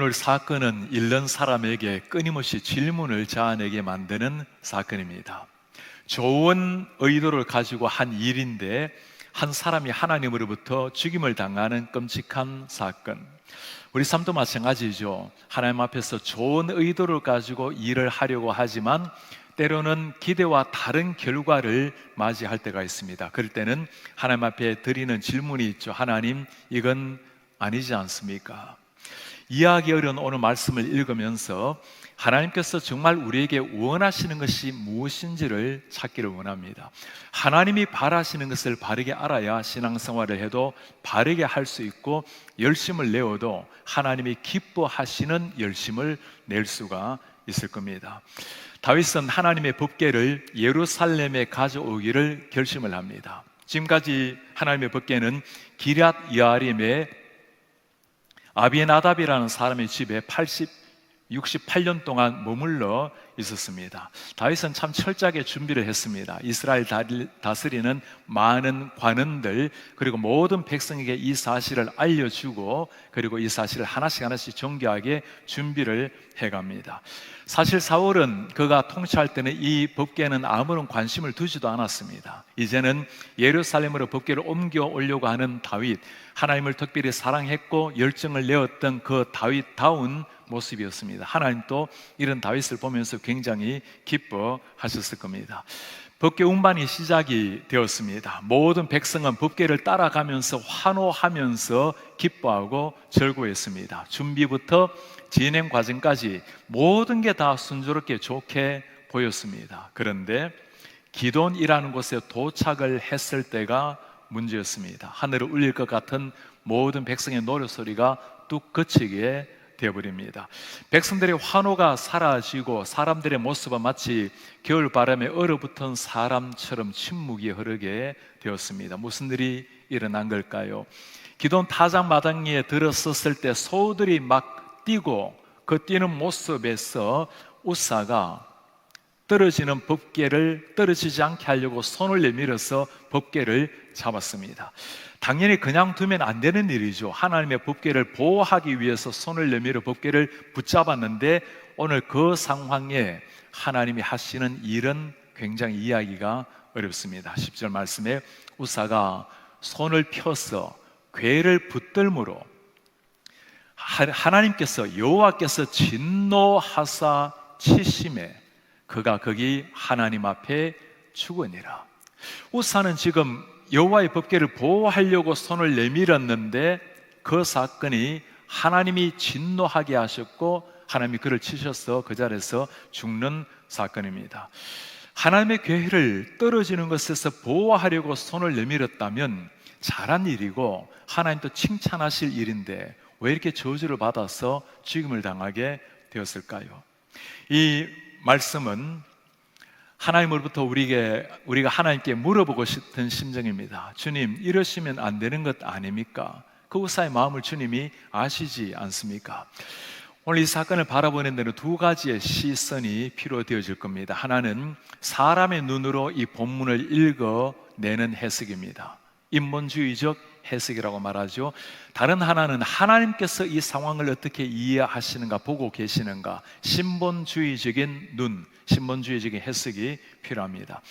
오늘 사건은 읽는 사람에게 끊임없이 질문을 자아내게 만드는 사건입니다. 좋은 의도를 가지고 한 일인데 한 사람이 하나님으로부터 죽임을 당하는 끔찍한 사건. 우리 삶도 마찬가지죠. 하나님 앞에서 좋은 의도를 가지고 일을 하려고 하지만 때로는 기대와 다른 결과를 맞이할 때가 있습니다. 그럴 때는 하나님 앞에 드리는 질문이 있죠. 하나님, 이건 아니지 않습니까? 이해하기 어려운 오늘 말씀을 읽으면서 하나님께서 정말 우리에게 원하시는 것이 무엇인지를 찾기를 원합니다. 하나님이 바라시는 것을 바르게 알아야 신앙생활을 해도 바르게 할 수 있고, 열심을 내어도 하나님이 기뻐하시는 열심을 낼 수가 있을 겁니다. 다윗은 하나님의 법궤를 예루살렘에 가져오기를 결심을 합니다. 지금까지 하나님의 법궤는 기럇 여아림의 아비나답이라는 사람의 집에 68년 동안 머물러 있었습니다. 다윗은 참 철저하게 준비를 했습니다. 이스라엘 다스리는 많은 관원들, 그리고 모든 백성에게 이 사실을 알려주고, 그리고 이 사실을 하나씩 정교하게 준비를 해갑니다. 사실 사울은 그가 통치할 때는 이 법궤는 아무런 관심을 두지도 않았습니다. 이제는 예루살렘으로 법궤를 옮겨오려고 하는 다윗, 하나님을 특별히 사랑했고 열정을 내었던 그 다윗다운 모습이었습니다. 하나님도 이런 다윗을 보면서 굉장히 기뻐하셨을 겁니다. 법궤 운반이 시작이 되었습니다. 모든 백성은 법궤를 따라가면서 환호하면서 기뻐하고 즐거워했습니다. 준비부터 진행 과정까지 모든 게 다 순조롭게 좋게 보였습니다. 그런데 기돈이라는 곳에 도착을 했을 때가 문제였습니다. 하늘을 울릴 것 같은 모든 백성의 노래소리가 뚝 그치게 되어버립니다. 백성들의 환호가 사라지고 사람들의 모습은 마치 겨울바람에 얼어붙은 사람처럼 침묵이 흐르게 되었습니다. 무슨 일이 일어난 걸까요? 기돈 타작마당에 들어섰을 때 소들이 막 뛰고, 그 뛰는 모습에서 우사가 떨어지는 법궤를 떨어지지 않게 하려고 손을 내밀어서 법궤를 잡았습니다. 당연히 그냥 두면 안 되는 일이죠. 하나님의 법궤를 보호하기 위해서 손을 내밀어 법궤를 붙잡았는데, 오늘 그 상황에 하나님이 하시는 일은 굉장히 이해하기가 어렵습니다. 10절 말씀에 우사가 손을 펴서 궤를 붙들므로 하나님께서, 여호와께서 진노하사 치심에 그가 거기 하나님 앞에 죽으니라. 우사는 지금 여호와의 법궤를 보호하려고 손을 내밀었는데, 그 사건이 하나님이 진노하게 하셨고 하나님이 그를 치셔서 그 자리에서 죽는 사건입니다. 하나님의 궤를 떨어지는 것에서 보호하려고 손을 내밀었다면 잘한 일이고 하나님도 칭찬하실 일인데 왜 이렇게 저주를 받아서 죽임을 당하게 되었을까요? 이 말씀은 하나님으로부터 우리가 하나님께 물어보고 싶은 심정입니다. 주님, 이러시면 안 되는 것 아닙니까? 그 우사의 마음을 주님이 아시지 않습니까? 오늘 이 사건을 바라보는 데는 두 가지의 시선이 필요되어질 겁니다. 하나는 사람의 눈으로 이 본문을 읽어내는 해석입니다. 인본주의적 해석이라고 말하죠. 다른 하나는 하나님께서 이 상황을 어떻게 이해하시는가, 보고 계시는가, 신본주의적인 눈, 신본주의적인 해석이 필요합니다.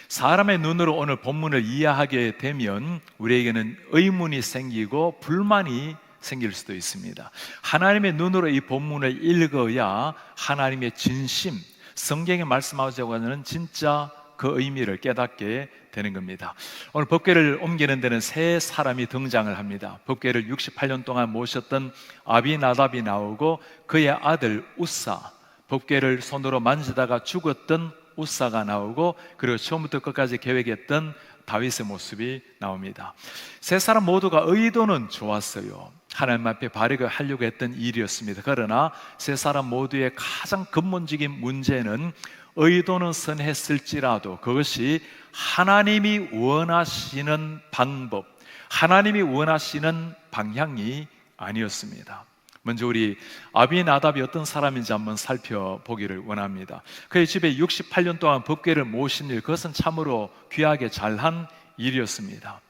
사람의 눈으로 오늘 본문을 이해하게 되면 우리에게는 의문이 생기고 불만이 생길 수도 있습니다. 하나님의 눈으로 이 본문을 읽어야 하나님의 진심, 성경에 말씀하자고 하는 진짜 그 의미를 깨닫게 되는 겁니다. 오늘 법궤를 옮기는 데는 세 사람이 등장을 합니다. 법궤를 68년 동안 모셨던 아비나답이 나오고, 그의 아들 우사, 법궤를 손으로 만지다가 죽었던 우사가 나오고, 그리고 처음부터 끝까지 계획했던 다윗의 모습이 나옵니다. 세 사람 모두가 의도는 좋았어요. 하나님 앞에 바르게 하려고 했던 일이었습니다. 그러나 세 사람 모두의 가장 근본적인 문제는 의도는 선했을지라도 그것이 하나님이 원하시는 방법, 하나님이 원하시는 방향이 아니었습니다. 먼저 우리 아비나답이 어떤 사람인지 한번 살펴보기를 원합니다. 그의 집에 68년 동안 법궤를 모신 일, 그것은 참으로 귀하게 잘한 일이었습니다.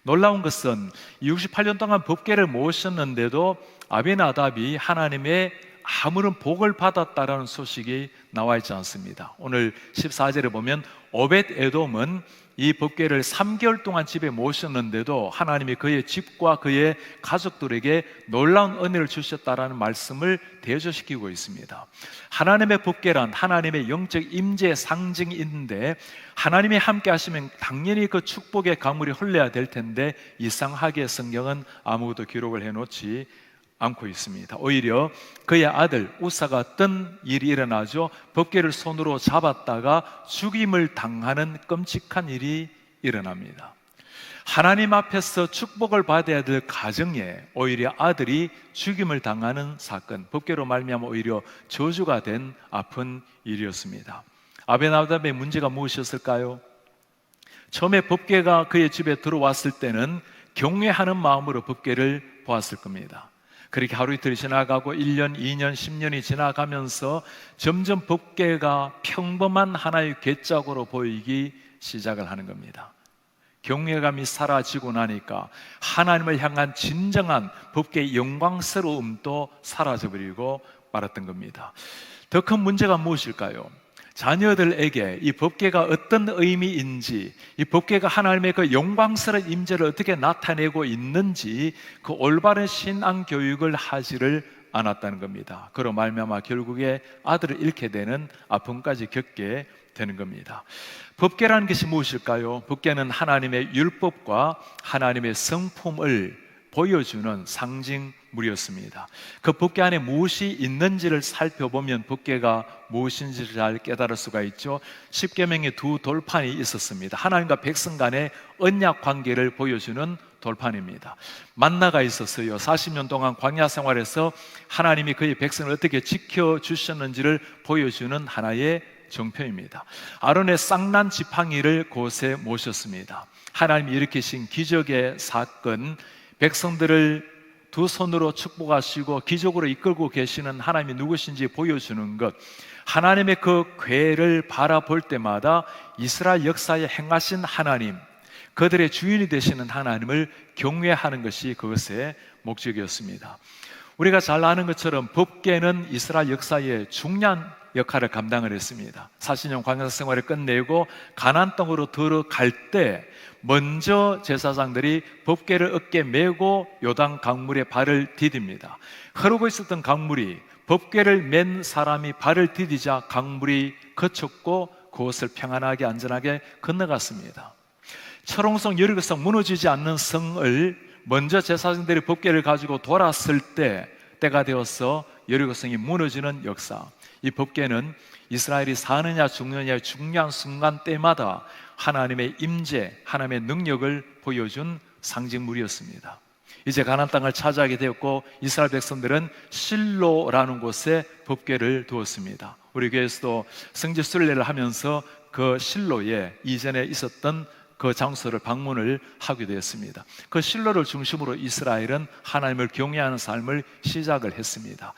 놀라운 것은 68년 동안 법궤를 모셨는데도 아비나답이 하나님의 아무런 복을 받았다라는 소식이 나와 있지 않습니다. 오늘 14절에 보면 오벳 에돔은 이 법궤를 3개월 동안 집에 모셨는데도 하나님이 그의 집과 그의 가족들에게 놀라운 은혜를 주셨다라는 말씀을 대조시키고 있습니다. 하나님의 법궤란 하나님의 영적 임재의 상징인데, 하나님이 함께 하시면 당연히 그 축복의 강물이 흘러야 될 텐데, 이상하게 성경은 아무것도 기록을 해놓지 않고 있습니다. 오히려 그의 아들 우사가 어떤 일이 일어나죠? 법궤를 손으로 잡았다가 죽임을 당하는 끔찍한 일이 일어납니다. 하나님 앞에서 축복을 받아야 될 가정에 오히려 아들이 죽임을 당하는 사건, 법궤로 말미암아 오히려 저주가 된 아픈 일이었습니다. 아비나답의 문제가 무엇이었을까요? 처음에 법궤가 그의 집에 들어왔을 때는 경외하는 마음으로 법궤를 보았을 겁니다. 그렇게 하루 이틀이 지나가고 1년, 2년, 10년이 지나가면서 점점 법궤가 평범한 하나의 궤짝으로 보이기 시작을 하는 겁니다. 경외감이 사라지고 나니까 하나님을 향한 진정한 법궤의 영광스러움도 사라져버리고 말았던 겁니다. 더 큰 문제가 무엇일까요? 자녀들에게 이 법궤가 어떤 의미인지, 이 법궤가 하나님의 그 영광스러운 임재를 어떻게 나타내고 있는지 그 올바른 신앙 교육을 하지를 않았다는 겁니다. 그로 말미암아 결국에 아들을 잃게 되는 아픔까지 겪게 되는 겁니다. 법궤라는 것이 무엇일까요? 법궤는 하나님의 율법과 하나님의 성품을 보여주는 상징물이었습니다. 그 법궤 안에 무엇이 있는지를 살펴보면 법궤가 무엇인지를 잘 깨달을 수가 있죠. 십계명의 두 돌판이 있었습니다. 하나님과 백성 간의 언약 관계를 보여주는 돌판입니다. 만나가 있었어요. 40년 동안 광야 생활에서 하나님이 그의 백성을 어떻게 지켜주셨는지를 보여주는 하나의 정표입니다. 아론의 쌍난 지팡이를 곳에 모셨습니다. 하나님이 일으키신 기적의 사건, 백성들을 두 손으로 축복하시고 기적으로 이끌고 계시는 하나님이 누구신지 보여주는 것, 하나님의 그 궤를 바라볼 때마다 이스라엘 역사에 행하신 하나님, 그들의 주인이 되시는 하나님을 경외하는 것이 그것의 목적이었습니다. 우리가 잘 아는 것처럼 법궤는 이스라엘 역사에 중요한 역할을 감당을 했습니다. 40년 광야 생활을 끝내고 가나안 땅으로 들어갈 때 먼저 제사장들이 법궤를 어깨에 메고 요단 강물에 발을 디딥니다. 흐르고 있었던 강물이 법궤를 맨 사람이 발을 디디자 강물이 그쳤고 그것을 평안하게 안전하게 건너갔습니다. 철옹성 여리고성 무너지지 않는 성을 먼저 제사장들이 법궤를 가지고 돌았을 때가 되어서 여리고성이 무너지는 역사, 이 법궤는 이스라엘이 사느냐 죽느냐의 중요한 순간 때마다 하나님의 임재, 하나님의 능력을 보여준 상징물이었습니다. 이제 가나안 땅을 차지하게 되었고 이스라엘 백성들은 실로라는 곳에 법궤를 두었습니다. 우리 교회에서도 성지 순례를 하면서 그 실로에 이전에 있었던 그 장소를 방문을 하게 되었습니다. 그 실로를 중심으로 이스라엘은 하나님을 경외하는 삶을 시작을 했습니다.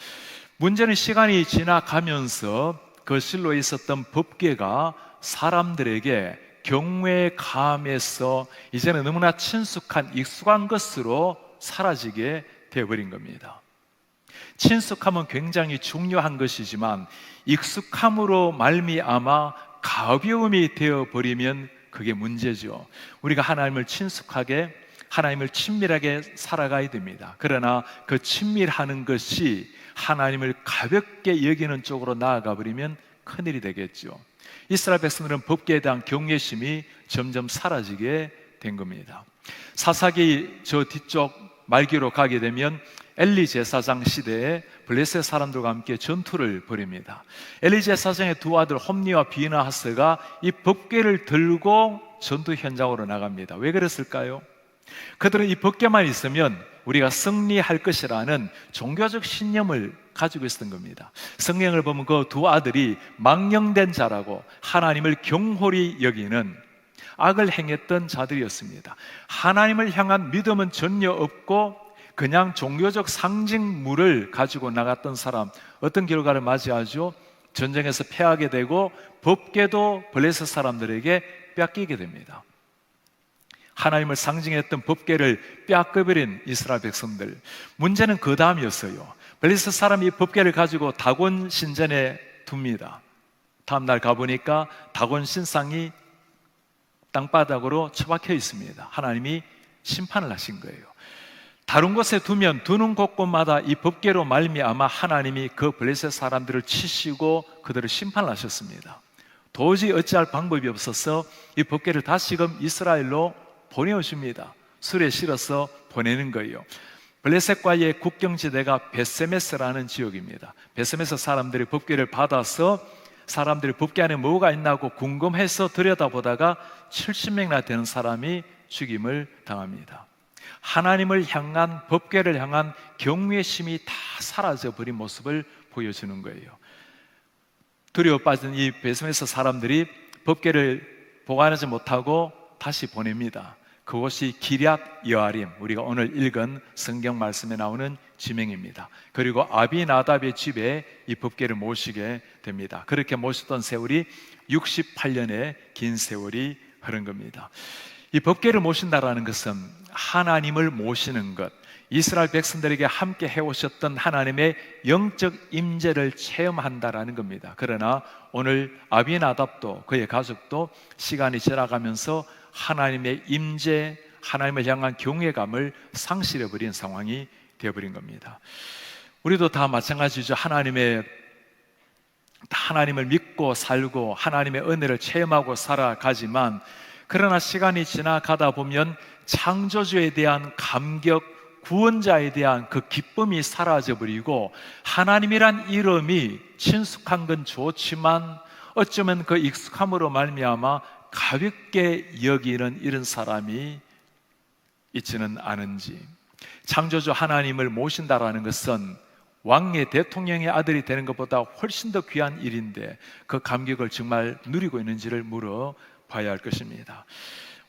문제는 시간이 지나가면서 그 실로에 있었던 법궤가 사람들에게 경외감에서 이제는 너무나 친숙한 익숙한 것으로 사라지게 되어버린 겁니다. 친숙함은 굉장히 중요한 것이지만 익숙함으로 말미암아 가벼움이 되어버리면 그게 문제죠. 우리가 하나님을 친숙하게, 하나님을 친밀하게 살아가야 됩니다. 그러나 그 친밀하는 것이 하나님을 가볍게 여기는 쪽으로 나아가 버리면 큰일이 되겠죠. 이스라엘 백성들은 법궤에 대한 경외심이 점점 사라지게 된 겁니다. 사사기 저 뒤쪽 말기로 가게 되면 엘리 제사장 시대에 블레셋 사람들과 함께 전투를 벌입니다. 엘리 제사장의 두 아들 홈니와 비느하스가 이 법궤를 들고 전투 현장으로 나갑니다. 왜 그랬을까요? 그들은 이 법궤만 있으면 우리가 승리할 것이라는 종교적 신념을 가지고 있었던 겁니다. 성경을 보면 그 두 아들이 망령된 자라고 하나님을 경홀히 여기는 악을 행했던 자들이었습니다. 하나님을 향한 믿음은 전혀 없고 그냥 종교적 상징물을 가지고 나갔던 사람, 어떤 결과를 맞이하죠? 전쟁에서 패하게 되고 법궤도 블레셋 사람들에게 뺏기게 됩니다. 하나님을 상징했던 법궤를 빼앗겨버린 이스라엘 백성들. 문제는 그 다음이었어요. 블레셋 사람이 이 법궤를 가지고 다곤 신전에 둡니다. 다음날 가보니까 다곤 신상이 땅바닥으로 처박혀 있습니다. 하나님이 심판을 하신 거예요. 다른 곳에 두면 두는 곳곳마다 이 법궤로 말미암아 하나님이 그 블레셋 사람들을 치시고 그들을 심판을 하셨습니다. 도저히 어찌할 방법이 없어서 이 법궤를 다시금 이스라엘로 보내오십니다. 술에 실어서 보내는 거예요. 블레셋과의 국경지대가 베세메스라는 지역입니다. 베세메스 사람들이 법궤를 받아서 사람들이 법궤 안에 뭐가 있나고 궁금해서 들여다보다가 70명이나 되는 사람이 죽임을 당합니다. 하나님을 향한, 법궤를 향한 경외의 심이 다 사라져버린 모습을 보여주는 거예요. 두려워 빠진 이 베세메스 사람들이 법궤를 보관하지 못하고 다시 보냅니다. 그곳이 기럇 여아림, 우리가 오늘 읽은 성경 말씀에 나오는 지명입니다. 그리고 아비나답의 집에 이 법궤를 모시게 됩니다. 그렇게 모셨던 세월이 68년의 긴 세월이 흐른 겁니다. 이 법궤를 모신다라는 것은 하나님을 모시는 것, 이스라엘 백성들에게 함께 해오셨던 하나님의 영적 임재를 체험한다라는 겁니다. 그러나 오늘 아비나답도 그의 가족도 시간이 지나가면서 하나님의 임재, 하나님을 향한 경외감을 상실해버린 상황이 되어버린 겁니다. 우리도 다 마찬가지죠. 하나님을 믿고 살고 하나님의 은혜를 체험하고 살아가지만, 그러나 시간이 지나가다 보면 창조주에 대한 감격, 구원자에 대한 그 기쁨이 사라져버리고, 하나님이란 이름이 친숙한 건 좋지만 어쩌면 그 익숙함으로 말미암아 가볍게 여기는 이런 사람이 있지는 않은지. 창조주 하나님을 모신다라는 것은 왕의 대통령의 아들이 되는 것보다 훨씬 더 귀한 일인데 그 감격을 정말 누리고 있는지를 물어봐야 할 것입니다.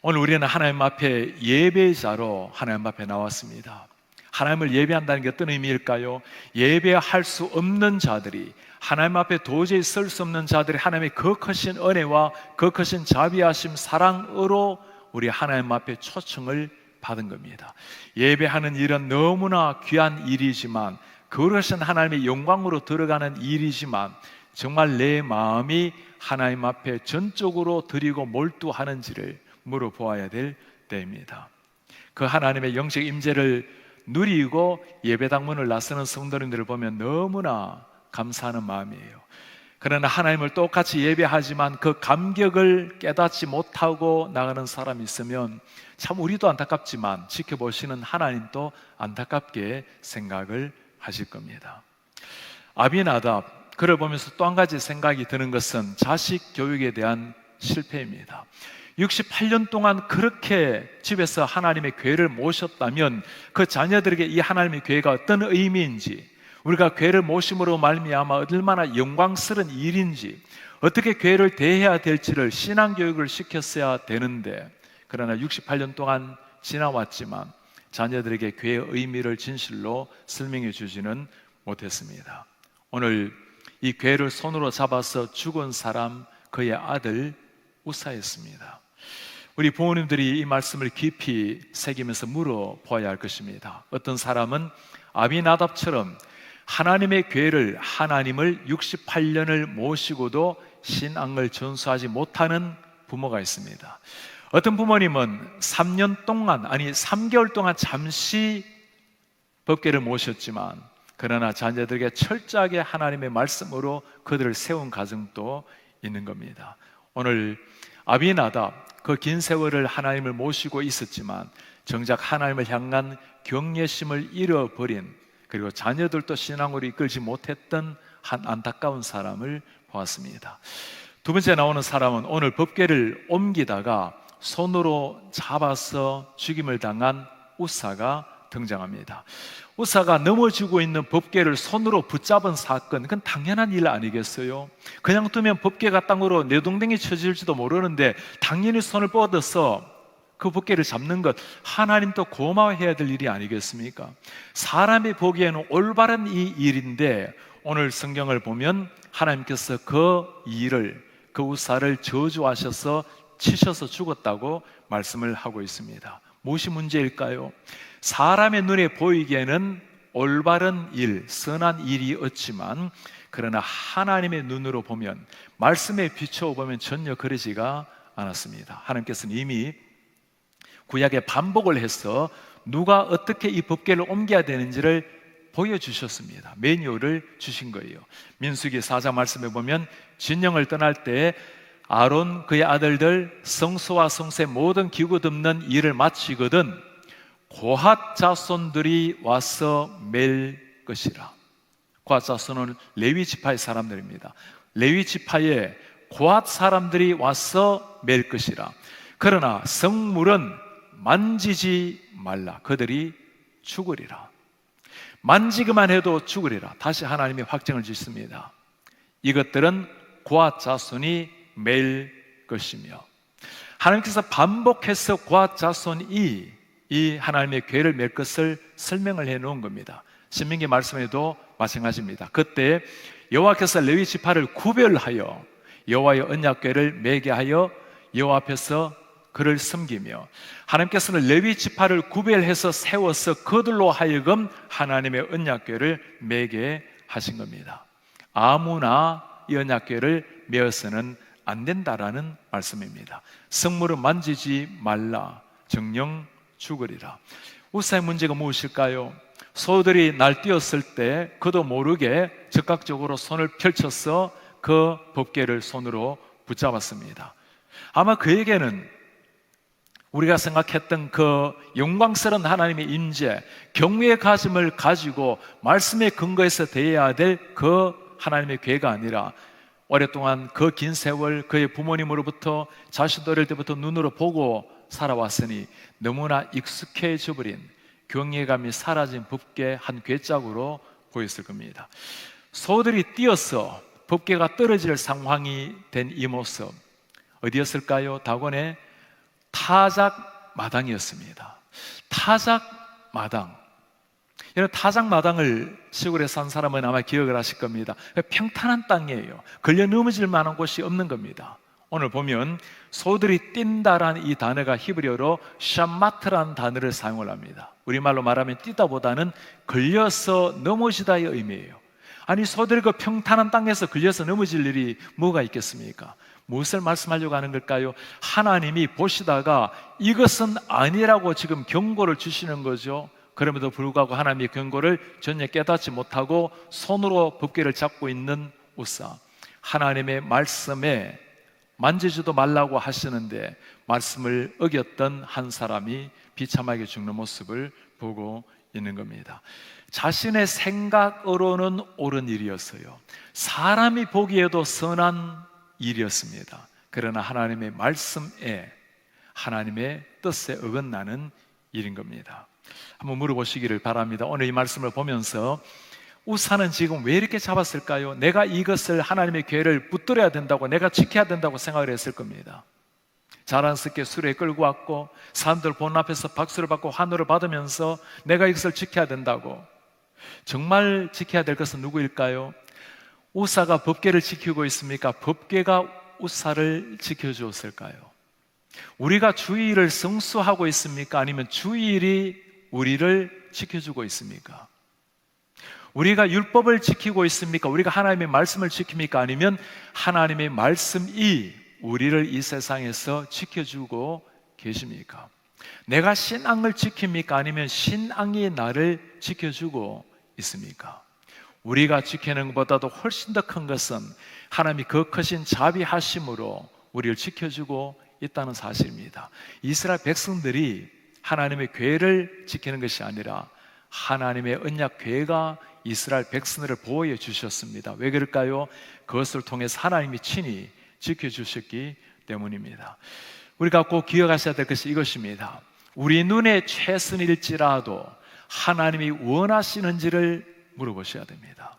오늘 우리는 하나님 앞에 예배자로 하나님 앞에 나왔습니다. 하나님을 예배한다는 게 어떤 의미일까요? 예배할 수 없는 자들이, 하나님 앞에 도저히 설 수 없는 자들이 하나님의 그 크신 은혜와 그 크신 자비하심, 사랑으로 우리 하나님 앞에 초청을 받은 겁니다. 예배하는 일은 너무나 귀한 일이지만, 그것은 하나님의 영광으로 들어가는 일이지만, 정말 내 마음이 하나님 앞에 전적으로 드리고 몰두하는지를 물어보아야 될 때입니다. 그 하나님의 영적 임재를 누리고 예배당 문을 나서는 성도님들을 보면 너무나 감사하는 마음이에요. 그러나 하나님을 똑같이 예배하지만 그 감격을 깨닫지 못하고 나가는 사람이 있으면 참 우리도 안타깝지만 지켜보시는 하나님도 안타깝게 생각을 하실 겁니다. 아비나답, 그를 보면서 또 한 가지 생각이 드는 것은 자식 교육에 대한 실패입니다. 68년 동안 그렇게 집에서 하나님의 궤를 모셨다면 그 자녀들에게 이 하나님의 궤가 어떤 의미인지, 우리가 궤를 모심으로 말미암아 얼마나 영광스러운 일인지, 어떻게 궤를 대해야 될지를 신앙교육을 시켰어야 되는데, 그러나 68년 동안 지나왔지만 자녀들에게 궤의 의미를 진실로 설명해 주지는 못했습니다. 오늘 이 궤를 손으로 잡아서 죽은 사람, 그의 아들 우사였습니다. 우리 부모님들이 이 말씀을 깊이 새기면서 물어봐야 할 것입니다. 어떤 사람은 아비나답처럼 하나님의 궤를, 하나님을 68년을 모시고도 신앙을 전수하지 못하는 부모가 있습니다. 어떤 부모님은 3년 동안, 아니 3개월 동안 잠시 법궤를 모셨지만, 그러나 자녀들에게 철저하게 하나님의 말씀으로 그들을 세운 가정도 있는 겁니다. 오늘 아비나답, 그 긴 세월을 하나님을 모시고 있었지만 정작 하나님을 향한 경외심을 잃어버린, 그리고 자녀들도 신앙으로 이끌지 못했던 한 안타까운 사람을 보았습니다. 두 번째 나오는 사람은 오늘 법궤를 옮기다가 손으로 잡아서 죽임을 당한 우사가 등장합니다. 우사가 넘어지고 있는 법궤를 손으로 붙잡은 사건, 그건 당연한 일 아니겠어요? 그냥 두면 법궤가 땅으로 내동댕이 쳐질지도 모르는데 당연히 손을 뻗어서 그 법궤를 잡는 것, 하나님도 고마워해야 될 일이 아니겠습니까? 사람이 보기에는 올바른 이 일인데 오늘 성경을 보면 하나님께서 그 일을, 그 우사를 저주하셔서 치셔서 죽었다고 말씀을 하고 있습니다. 무엇이 문제일까요? 사람의 눈에 보이기에는 올바른 일, 선한 일이었지만 그러나 하나님의 눈으로 보면, 말씀에 비춰보면 전혀 그러지가 않았습니다. 하나님께서는 이미 구약에 반복을 해서 누가 어떻게 이 법궤를 옮겨야 되는지를 보여주셨습니다. 매뉴얼을 주신 거예요. 민수기 4장 말씀에 보면 진영을 떠날 때 아론 그의 아들들 성소와 성소의 모든 기구 덮는 일을 마치거든 고핫 자손들이 와서 맬 것이라. 고핫 자손은 레위 지파의 사람들입니다. 레위 지파에 고핫 사람들이 와서 맬 것이라. 그러나 성물은 만지지 말라. 그들이 죽으리라. 만지기만 해도 죽으리라. 다시 하나님이 확정을 짓습니다. 이것들은 고핫 자손이 맬 것이며, 하나님께서 반복해서 고핫 자손이 이 하나님의 궤를 맬 것을 설명을 해 놓은 겁니다. 신명기 말씀에도 마찬가지입니다. 그때 여호와께서 레위 지파를 구별하여 여호와의 언약궤를 매게 하여 여호와 앞에서 그를 섬기며, 하나님께서는 레위 지파를 구별해서 세워서 그들로 하여금 하나님의 언약궤를 매게 하신 겁니다. 아무나 이 언약궤를 메어서는 안 된다라는 말씀입니다. 성물은 만지지 말라. 정령 죽으리라. 우사의 문제가 무엇일까요? 소들이 날뛰었을 때 그도 모르게 즉각적으로 손을 펼쳐서 그 법궤를 손으로 붙잡았습니다. 아마 그에게는 우리가 생각했던 그 영광스러운 하나님의 임재, 경외의 가짐을 가지고 말씀의 근거에서 대해야 될 그 하나님의 궤가 아니라, 오랫동안 그 긴 세월 그의 부모님으로부터 자신도 어릴 때부터 눈으로 보고 살아왔으니 너무나 익숙해져 버린, 경외감이 사라진 법궤 한 궤짝으로 보였을 겁니다. 소들이 뛰어서 법궤가 떨어질 상황이 된 이 모습, 어디였을까요? 다곤의 타작 마당이었습니다. 타작 마당. 이런 타작 마당을 시골에 산 사람은 아마 기억을 하실 겁니다. 평탄한 땅이에요. 걸려 넘어질 만한 곳이 없는 겁니다. 오늘 보면 소들이 뛴다라는 이 단어가 히브리어로 샴마트라는 단어를 사용을 합니다. 우리말로 말하면 뛰다보다는 걸려서 넘어지다의 의미예요. 아니, 소들이 그 평탄한 땅에서 걸려서 넘어질 일이 뭐가 있겠습니까? 무엇을 말씀하려고 하는 걸까요? 하나님이 보시다가 이것은 아니라고 지금 경고를 주시는 거죠. 그럼에도 불구하고 하나님의 경고를 전혀 깨닫지 못하고 손으로 법궤를 잡고 있는 우사, 하나님의 말씀에 만지지도 말라고 하시는데 말씀을 어겼던 한 사람이 비참하게 죽는 모습을 보고 있는 겁니다. 자신의 생각으로는 옳은 일이었어요. 사람이 보기에도 선한 일이었습니다. 그러나 하나님의 말씀에, 하나님의 뜻에 어긋나는 일인 겁니다. 한번 물어보시기를 바랍니다. 오늘 이 말씀을 보면서 우사는 지금 왜 이렇게 잡았을까요? 내가 이것을, 하나님의 궤를 붙들어야 된다고, 내가 지켜야 된다고 생각을 했을 겁니다. 자랑스럽게 수레에 끌고 왔고 사람들 본 앞에서 박수를 받고 환호를 받으면서 내가 이것을 지켜야 된다고. 정말 지켜야 될 것은 누구일까요? 우사가 법궤를 지키고 있습니까? 법궤가 우사를 지켜주었을까요? 우리가 주일을 성수하고 있습니까? 아니면 주일이 우리를 지켜주고 있습니까? 우리가 율법을 지키고 있습니까? 우리가 하나님의 말씀을 지킵니까? 아니면 하나님의 말씀이 우리를 이 세상에서 지켜주고 계십니까? 내가 신앙을 지킵니까? 아니면 신앙이 나를 지켜주고 있습니까? 우리가 지키는 것보다도 훨씬 더 큰 것은 하나님이 그 크신 자비하심으로 우리를 지켜주고 있다는 사실입니다. 이스라엘 백성들이 하나님의 궤를 지키는 것이 아니라 하나님의 언약 궤가 이스라엘 백성들을 보호해 주셨습니다. 왜 그럴까요? 그것을 통해서 하나님이 친히 지켜주셨기 때문입니다. 우리가 꼭 기억하셔야 될 것이 이것입니다. 우리 눈에 최선일지라도 하나님이 원하시는지를 물어보셔야 됩니다.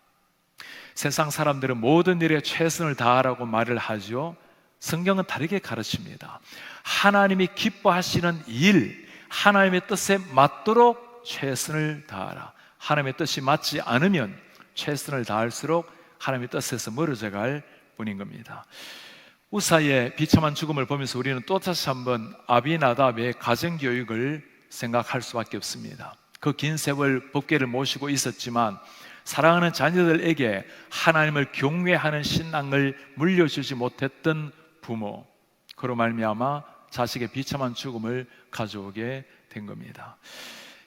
세상 사람들은 모든 일에 최선을 다하라고 말을 하죠. 성경은 다르게 가르칩니다. 하나님이 기뻐하시는 일, 하나님의 뜻에 맞도록 최선을 다하라. 하나님의 뜻이 맞지 않으면 최선을 다할수록 하나님의 뜻에서 멀어져 갈 뿐인 겁니다. 우사의 비참한 죽음을 보면서 우리는 또다시 한번 아비나답의 가정교육을 생각할 수밖에 없습니다. 그 긴 세월 법궤를 모시고 있었지만 사랑하는 자녀들에게 하나님을 경외하는 신앙을 물려주지 못했던 부모, 그로 말미암아 자식의 비참한 죽음을 가져오게 된 겁니다.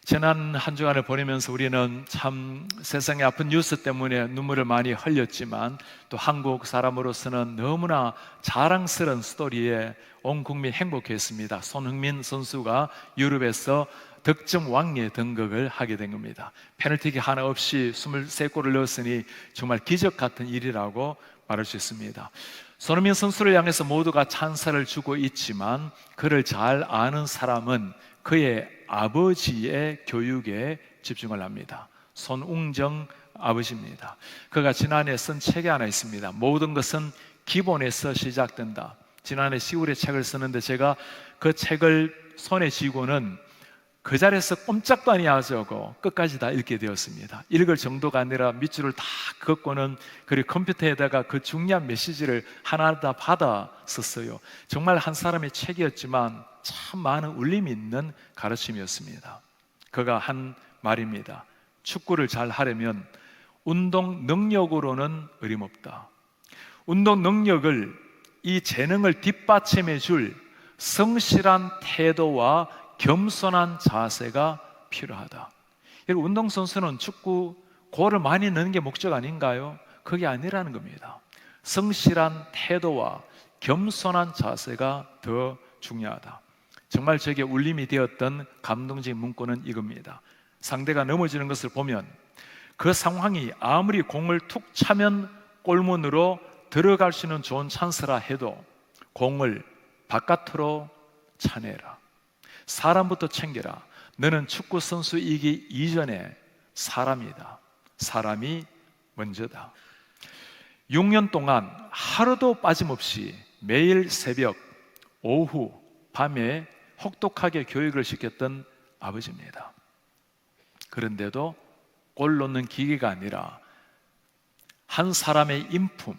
지난 한 주간을 보내면서 우리는 참 세상의 아픈 뉴스 때문에 눈물을 많이 흘렸지만 또 한국 사람으로서는 너무나 자랑스러운 스토리에 온 국민 행복했습니다. 손흥민 선수가 유럽에서 득점 왕에 등극을 하게 된 겁니다. 페널티킥 하나 없이 23골을 넣었으니 정말 기적 같은 일이라고 말할 수 있습니다. 손흥민 선수를 향해서 모두가 찬사를 주고 있지만 그를 잘 아는 사람은 그의 아버지의 교육에 집중을 합니다. 손웅정 아버지입니다. 그가 지난해 쓴 책이 하나 있습니다. 모든 것은 기본에서 시작된다. 지난해 10월에 책을 쓰는데 제가 그 책을 손에 쥐고는 그 자리에서 꼼짝도 아니하고 끝까지 다 읽게 되었습니다. 읽을 정도가 아니라 밑줄을 다 긋고는 그리고 컴퓨터에다가 그 중요한 메시지를 하나 다 받아 썼어요. 정말 한 사람의 책이었지만 참 많은 울림이 있는 가르침이었습니다. 그가 한 말입니다. 축구를 잘 하려면 운동 능력으로는 어림없다. 운동 능력을, 이 재능을 뒷받침해 줄 성실한 태도와 겸손한 자세가 필요하다. 운동선수는 축구 골을 많이 넣는 게 목적 아닌가요? 그게 아니라는 겁니다. 성실한 태도와 겸손한 자세가 더 중요하다. 정말 제게 울림이 되었던 감동적인 문구는 이겁니다. 상대가 넘어지는 것을 보면 그 상황이 아무리 공을 툭 차면 골문으로 들어갈 수 있는 좋은 찬스라 해도 공을 바깥으로 차내라. 사람부터 챙겨라. 너는 축구 선수이기 이전에 사람이다. 사람이 먼저다. 6년 동안 하루도 빠짐없이 매일 새벽, 오후, 밤에 혹독하게 교육을 시켰던 아버지입니다. 그런데도 골 넣는 기계가 아니라 한 사람의 인품,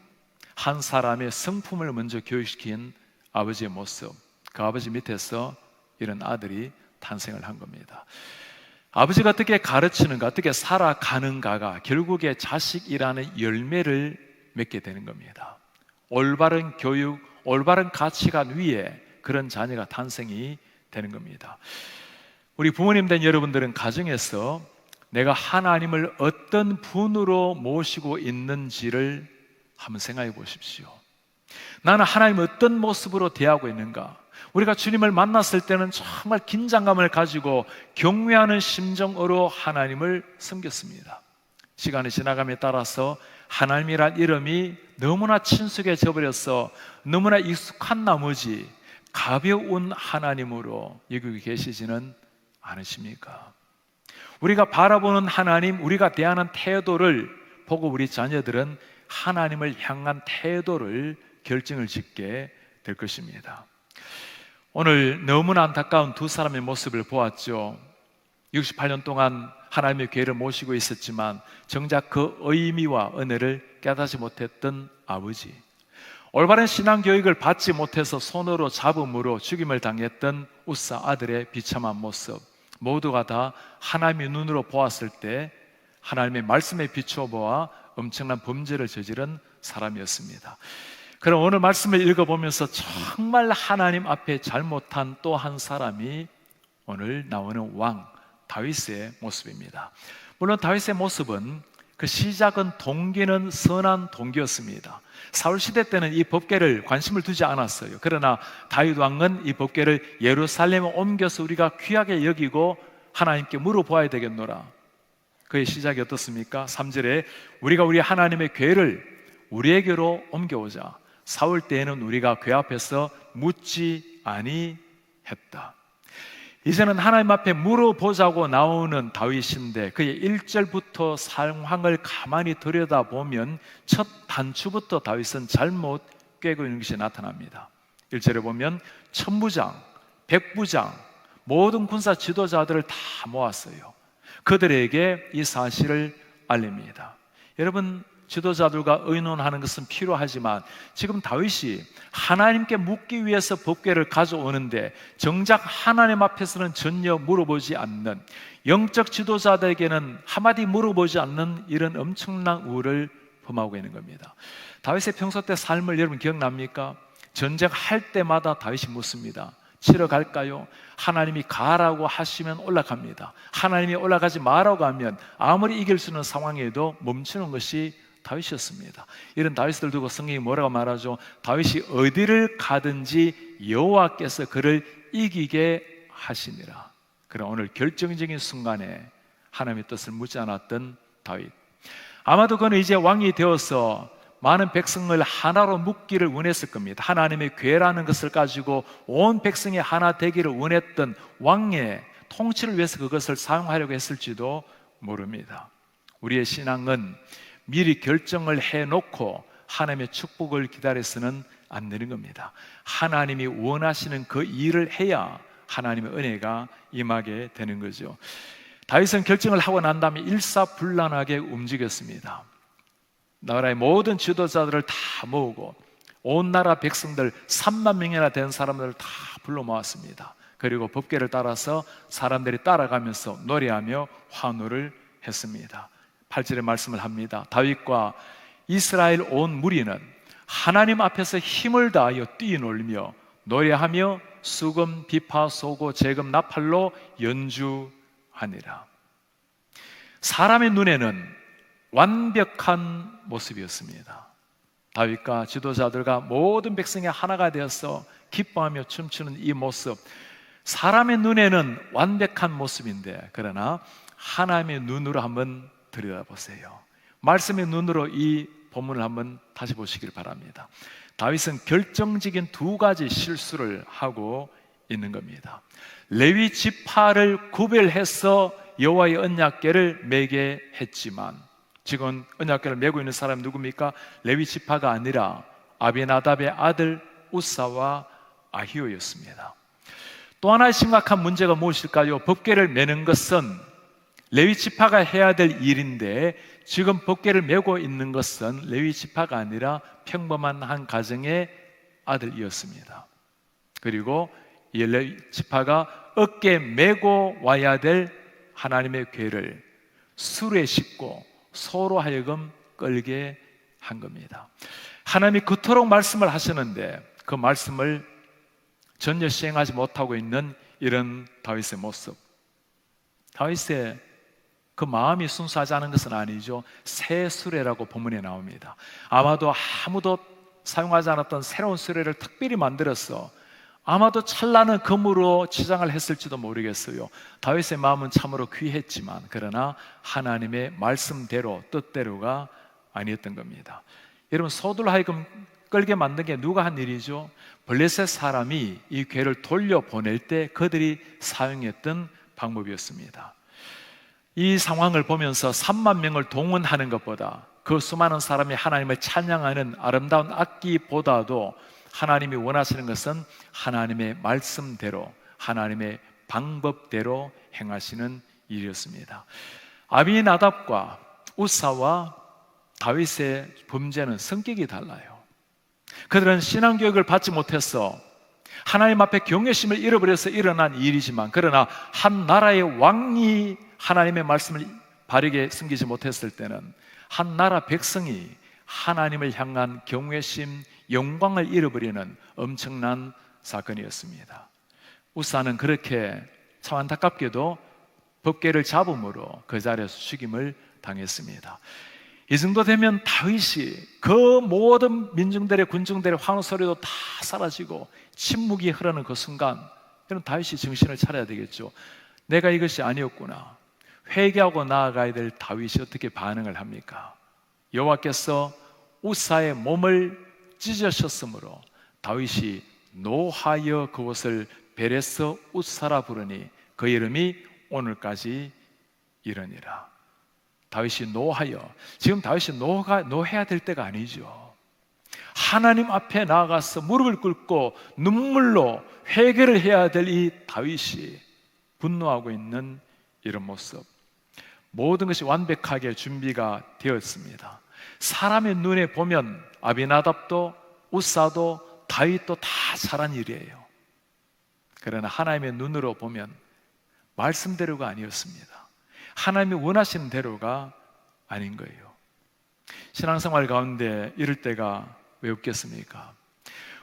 한 사람의 성품을 먼저 교육시킨 아버지의 모습, 그 아버지 밑에서 이런 아들이 탄생을 한 겁니다. 아버지가 어떻게 가르치는가, 어떻게 살아가는가가 결국에 자식이라는 열매를 맺게 되는 겁니다. 올바른 교육, 올바른 가치관 위에 그런 자녀가 탄생이 되는 겁니다. 우리 부모님 된 여러분들은 가정에서 내가 하나님을 어떤 분으로 모시고 있는지를 한번 생각해 보십시오. 나는 하나님을 어떤 모습으로 대하고 있는가? 우리가 주님을 만났을 때는 정말 긴장감을 가지고 경외하는 심정으로 하나님을 섬겼습니다. 시간이 지나감에 따라서 하나님이란 이름이 너무나 친숙해져 버려서 너무나 익숙한 나머지 가벼운 하나님으로 여기고 계시지는 않으십니까? 우리가 바라보는 하나님, 우리가 대하는 태도를 보고 우리 자녀들은 하나님을 향한 태도를 결정을 짓게 될 것입니다. 오늘 너무나 안타까운 두 사람의 모습을 보았죠. 68년 동안 하나님의 교회를 모시고 있었지만 정작 그 의미와 은혜를 깨닫지 못했던 아버지, 올바른 신앙교육을 받지 못해서 손으로 잡음으로 죽임을 당했던 우사 아들의 비참한 모습, 모두가 다 하나님의 눈으로 보았을 때 하나님의 말씀에 비추어 보아 엄청난 범죄를 저지른 사람이었습니다. 그럼 오늘 말씀을 읽어보면서 정말 하나님 앞에 잘못한 또 한 사람이 오늘 나오는 왕 다윗의 모습입니다. 물론 다윗의 모습은 그 시작은 동기는 선한 동기였습니다. 사울 시대 때는 이 법궤를 관심을 두지 않았어요. 그러나 다윗 왕은 이 법궤를 예루살렘에 옮겨서 우리가 귀하게 여기고 하나님께 물어보아야 되겠노라. 그의 시작이 어떻습니까? 3절에 우리가 우리 하나님의 궤를 우리에게로 옮겨오자. 사울 때에는 우리가 궤 앞에서 묻지 아니했다. 이제는 하나님 앞에 물어보자고 나오는 다윗인데 그의 1절부터 상황을 가만히 들여다보면 첫 단추부터 다윗은 잘못 꿰고 있는 것이 나타납니다. 1절에 보면 천부장, 백부장, 모든 군사 지도자들을 다 모았어요. 그들에게 이 사실을 알립니다. 여러분, 지도자들과 의논하는 것은 필요하지만 지금 다윗이 하나님께 묻기 위해서 법궤를 가져오는데 정작 하나님 앞에서는 전혀 물어보지 않는, 영적 지도자들에게는 한마디 물어보지 않는 이런 엄청난 우를 범하고 있는 겁니다. 다윗의 평소 때 삶을 여러분 기억납니까? 전쟁할 때마다 다윗이 묻습니다. 치러 갈까요? 하나님이 가라고 하시면 올라갑니다. 하나님이 올라가지 마라고 하면 아무리 이길 수 있는 상황에도 멈추는 것이 다윗이었습니다. 이런 다윗을 두고 성경이 뭐라고 말하죠? 다윗이 어디를 가든지 여호와께서 그를 이기게 하시니라. 그럼 오늘 결정적인 순간에 하나님의 뜻을 묻지 않았던 다윗, 아마도 그는 이제 왕이 되어서 많은 백성을 하나로 묶기를 원했을 겁니다. 하나님의 궤라는 것을 가지고 온 백성이 하나 되기를 원했던 왕의 통치를 위해서 그것을 사용하려고 했을지도 모릅니다. 우리의 신앙은 미리 결정을 해놓고 하나님의 축복을 기다려서는 안 되는 겁니다. 하나님이 원하시는 그 일을 해야 하나님의 은혜가 임하게 되는 거죠. 다윗은 결정을 하고 난 다음에 일사불란하게 움직였습니다. 나라의 모든 지도자들을 다 모으고 온 나라 백성들 3만 명이나 된 사람들을 다 불러 모았습니다. 그리고 법궤를 따라서 사람들이 따라가면서 노래하며 환호를 했습니다. 8절에 말씀을 합니다. 다윗과 이스라엘 온 무리는 하나님 앞에서 힘을 다하여 뛰놀며 노래하며 수금, 비파, 소고, 제금, 나팔로 연주하니라. 사람의 눈에는 완벽한 모습이었습니다. 다윗과 지도자들과 모든 백성이 하나가 되어서 기뻐하며 춤추는 이 모습, 사람의 눈에는 완벽한 모습인데, 그러나 하나님의 눈으로 한번 들여다보세요. 말씀의 눈으로 이 본문을 한번 다시 보시길 바랍니다. 다윗은 결정적인 두 가지 실수를 하고 있는 겁니다. 레위 지파를 구별해서 여호와의 언약궤를 매게 했지만, 지금 언약궤를 메고 있는 사람이 누굽니까? 레위 지파가 아니라 아비나답의 아들 우사와 아히오였습니다. 또 하나의 심각한 문제가 무엇일까요? 법궤를 메는 것은 레위 지파가 해야 될 일인데, 지금 법궤를 메고 있는 것은 레위 지파가 아니라 평범한 한 가정의 아들이었습니다. 그리고 이 레위 지파가 어깨에 메고 와야 될 하나님의 궤를 수레에 싣고 서로 하여금 끌게 한 겁니다. 하나님이 그토록 말씀을 하시는데 그 말씀을 전혀 시행하지 못하고 있는 이런 다윗의 모습, 다윗의 그 마음이 순수하지 않은 것은 아니죠. 새 수레라고 본문에 나옵니다. 아마도 아무도 사용하지 않았던 새로운 수레를 특별히 만들어서 아마도 찬란한 금으로 치장을 했을지도 모르겠어요. 다윗의 마음은 참으로 귀했지만, 그러나 하나님의 말씀대로 뜻대로가 아니었던 겁니다. 여러분, 소들로 하여금 끌게 만든 게 누가 한 일이죠? 블레셋 사람이 이 궤를 돌려보낼 때 그들이 사용했던 방법이었습니다. 이 상황을 보면서 3만 명을 동원하는 것보다, 그 수많은 사람이 하나님을 찬양하는 아름다운 악기보다도 하나님이 원하시는 것은 하나님의 말씀대로, 하나님의 방법대로 행하시는 일이었습니다. 아비나답과 우사와 다윗의 범죄는 성격이 달라요. 그들은 신앙교육을 받지 못해서 하나님 앞에 경외심을 잃어버려서 일어난 일이지만, 그러나 한 나라의 왕이 하나님의 말씀을 바르게 숨기지 못했을 때는 한 나라 백성이 하나님을 향한 경외심, 영광을 잃어버리는 엄청난 사건이었습니다. 우사는 그렇게 참 안타깝게도 법궤를 잡음으로 그 자리에서 죽임을 당했습니다. 이 정도 되면 다윗이 그 모든 민중들의, 군중들의 환호 소리도 다 사라지고 침묵이 흐르는 그 순간, 그럼 다윗이 정신을 차려야 되겠죠. 내가 이것이 아니었구나. 회개하고 나아가야 될 다윗이 어떻게 반응을 합니까? 여호와께서 우사의 몸을 찢으셨으므로 다윗이 노하여 그곳을 베레스 우사라 부르니 그 이름이 오늘까지 이르니라. 다윗이 노하여, 지금 다윗이 노해야 될 때가 아니죠. 하나님 앞에 나아가서 무릎을 꿇고 눈물로 회개를 해야 될 이 다윗이 분노하고 있는 이런 모습, 모든 것이 완벽하게 준비가 되었습니다. 사람의 눈에 보면 아비나답도 우사도 다윗도 다 잘한 일이에요. 그러나 하나님의 눈으로 보면 말씀대로가 아니었습니다. 하나님이 원하시는 대로가 아닌 거예요. 신앙생활 가운데 이럴 때가 왜 없겠습니까?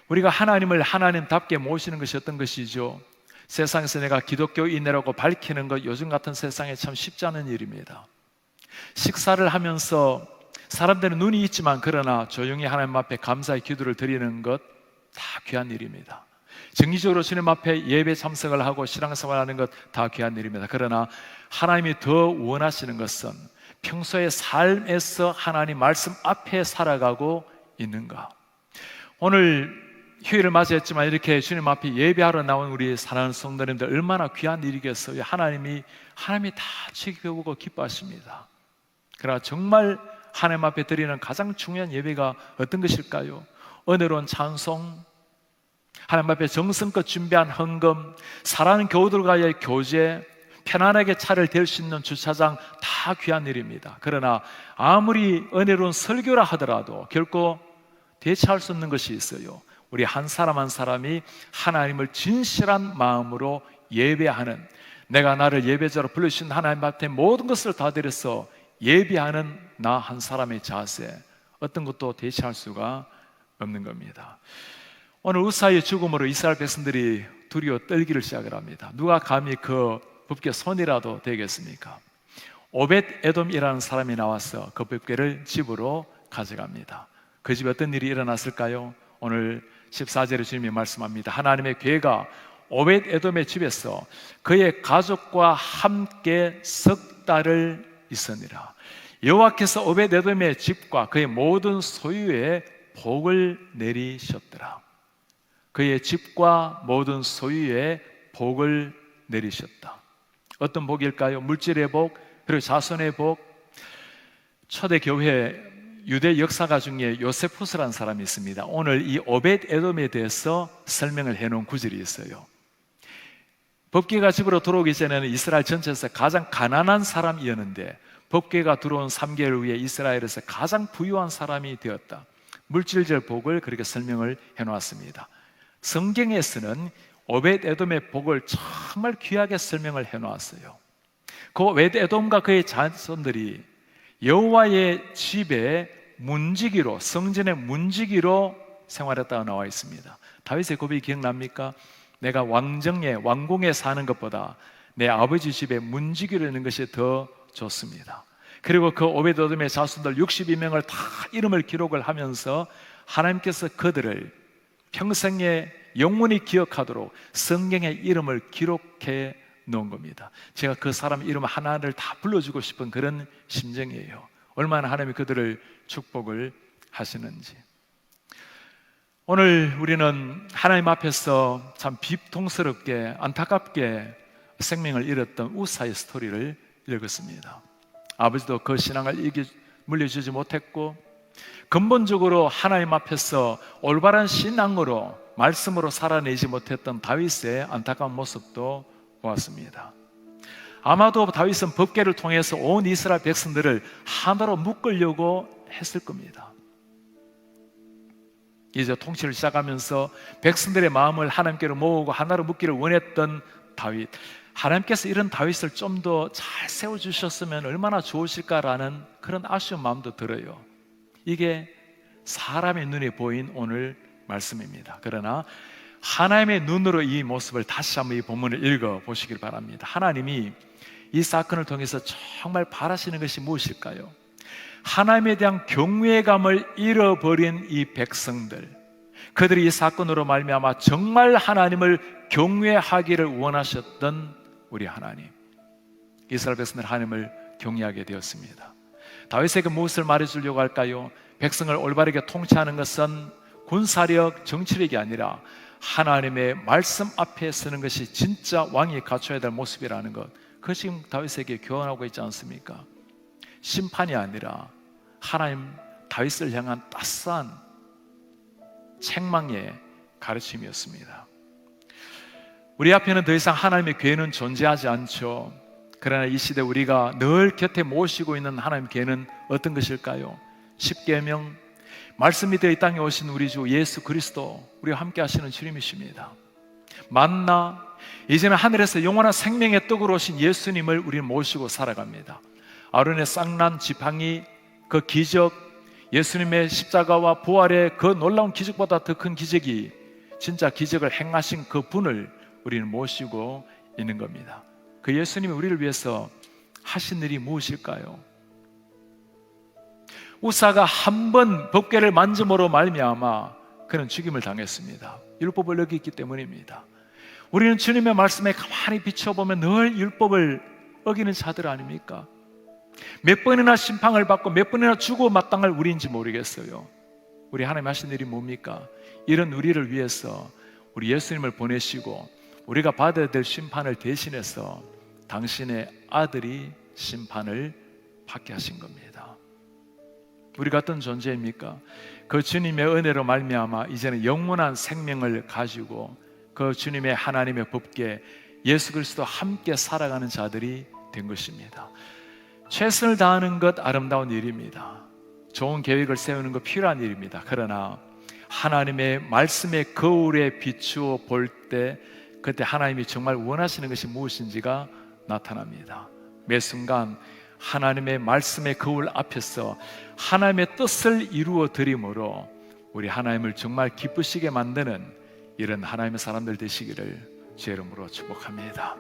우리가 하나님을 하나님답게 모시는 것이 어떤 것이죠? 세상에서 내가 기독교인이라고 밝히는 것, 요즘 같은 세상에 참 쉽지 않은 일입니다. 식사를 하면서 사람들은 눈이 있지만 그러나 조용히 하나님 앞에 감사의 기도를 드리는 것 다 귀한 일입니다. 정기적으로 주님 앞에 예배 참석을 하고 신앙생활하는 것 다 귀한 일입니다. 그러나 하나님이 더 원하시는 것은 평소의 삶에서 하나님 말씀 앞에 살아가고 있는가? 오늘 휴일을 맞이했지만 이렇게 주님 앞에 예배하러 나온 우리 사랑하는 성도님들 얼마나 귀한 일이겠어요. 하나님이 다 지켜보고 기뻐하십니다. 그러나 정말 하나님 앞에 드리는 가장 중요한 예배가 어떤 것일까요? 은혜로운 찬송, 하나님 앞에 정성껏 준비한 헌금, 사랑하는 교우들과의 교제, 편안하게 차를 댈 수 있는 주차장 다 귀한 일입니다. 그러나 아무리 은혜로운 설교라 하더라도 결코 대체할 수 없는 것이 있어요. 우리 한 사람 한 사람이 하나님을 진실한 마음으로 예배하는, 내가 나를 예배자로 불러주신 하나님 앞에 모든 것을 다 드려서 예배하는 나 한 사람의 자세, 어떤 것도 대체할 수가 없는 겁니다. 오늘 우사의 죽음으로 이스라엘 백성들이 두려워 떨기를 시작을 합니다. 누가 감히 그 법궤 손이라도 되겠습니까? 오벳 에돔이라는 사람이 나와서 그 법궤를 집으로 가져갑니다. 그 집에 어떤 일이 일어났을까요? 오늘 14절에 주님이 말씀합니다. 하나님의 궤가 오벳 에돔의 집에서 그의 가족과 함께 석 달을 있으니라. 여호와께서 오벳 에돔의 집과 그의 모든 소유에 복을 내리셨더라. 그의 집과 모든 소유에 복을 내리셨다. 어떤 복일까요? 물질의 복, 그리고 자손의 복. 초대교회 유대 역사가 중에 요세푸스라는 사람이 있습니다. 오늘 이 오벳 에돔에 대해서 설명을 해놓은 구절이 있어요. 법궤가 집으로 들어오기 전에는 이스라엘 전체에서 가장 가난한 사람이었는데 법궤가 들어온 3개월 후에 이스라엘에서 가장 부유한 사람이 되었다. 물질적 복을 그렇게 설명을 해놓았습니다. 성경에서는 오벳 에돔의 복을 정말 귀하게 설명을 해놓았어요. 그 오벳 에돔과 그의 자손들이 여호와의 집에 문지기로, 성전의 문지기로 생활했다고 나와 있습니다. 다윗의 고백이 기억납니까? 내가 왕궁에 사는 것보다 내 아버지 집에 문지기로 있는 것이 더 좋습니다. 그리고 그 오벳 에돔의 자손들 62명을 다 이름을 기록을 하면서 하나님께서 그들을 평생에 영원히 기억하도록 성경의 이름을 기록해 놓은 겁니다. 제가 그 사람 이름 하나를 다 불러주고 싶은 그런 심정이에요. 얼마나 하나님이 그들을 축복을 하시는지. 오늘 우리는 하나님 앞에서 참 비통스럽게 안타깝게 생명을 잃었던 우사의 스토리를 읽었습니다. 아버지도 그 신앙을 물려주지 못했고 근본적으로 하나님 앞에서 올바른 신앙으로 말씀으로 살아내지 못했던 다윗의 안타까운 모습도 보았습니다. 아마도 다윗은 법궤를 통해서 온 이스라엘 백성들을 하나로 묶으려고 했을 겁니다. 이제 통치를 시작하면서 백성들의 마음을 하나님께로 모으고 하나로 묶기를 원했던 다윗, 하나님께서 이런 다윗을 좀 더 잘 세워주셨으면 얼마나 좋으실까라는 그런 아쉬운 마음도 들어요. 이게 사람의 눈에 보인 오늘 말씀입니다. 그러나 하나님의 눈으로 이 모습을 다시 한번 이 본문을 읽어보시길 바랍니다. 하나님이 이 사건을 통해서 정말 바라시는 것이 무엇일까요? 하나님에 대한 경외감을 잃어버린 이 백성들, 그들이 이 사건으로 말미암아 정말 하나님을 경외하기를 원하셨던 우리 하나님, 이스라엘 백성들 하나님을 경외하게 되었습니다. 다윗에게 무엇을 말해주려고 할까요? 백성을 올바르게 통치하는 것은 군사력, 정치력이 아니라 하나님의 말씀 앞에 서는 것이 진짜 왕이 갖춰야 될 모습이라는 것, 그것이 지금 다윗에게 교훈하고 있지 않습니까? 심판이 아니라 하나님 다윗을 향한 따스한 책망의 가르침이었습니다. 우리 앞에는 더 이상 하나님의 괴는 존재하지 않죠. 그러나 이 시대 우리가 늘 곁에 모시고 있는 하나님 괴는 어떤 것일까요? 십계명, 말씀이 되어 이 땅에 오신 우리 주 예수 그리스도, 우리와 함께 하시는 주님이십니다. 만나, 이제는 하늘에서 영원한 생명의 떡으로 오신 예수님을 우리는 모시고 살아갑니다. 아론의 쌍난 지팡이, 그 기적, 예수님의 십자가와 부활의 그 놀라운 기적보다 더 큰 기적이, 진짜 기적을 행하신 그 분을 우리는 모시고 있는 겁니다. 그 예수님이 우리를 위해서 하신 일이 무엇일까요? 우사가 한 번 법궤를 만짐으로 말미암아 그는 죽임을 당했습니다. 율법을 어겼기 때문입니다. 우리는 주님의 말씀에 가만히 비춰보면 늘 율법을 어기는 자들 아닙니까? 몇 번이나 심판을 받고 몇 번이나 주고 마땅할 우리인지 모르겠어요. 우리 하나님 하신 일이 뭡니까? 이런 우리를 위해서 우리 예수님을 보내시고 우리가 받아야 될 심판을 대신해서 당신의 아들이 심판을 받게 하신 겁니다. 우리가 어떤 존재입니까? 그 주님의 은혜로 말미암아 이제는 영원한 생명을 가지고 그 주님의 하나님의 법궤 예수 그리스도와 함께 살아가는 자들이 된 것입니다. 최선을 다하는 것 아름다운 일입니다. 좋은 계획을 세우는 것 필요한 일입니다. 그러나 하나님의 말씀의 거울에 비추어 볼 때 그때 하나님이 정말 원하시는 것이 무엇인지가 나타납니다. 매 순간 하나님의 말씀의 거울 앞에서 하나님의 뜻을 이루어 드림으로 우리 하나님을 정말 기쁘시게 만드는 이런 하나님의 사람들 되시기를 주의 이름으로 축복합니다.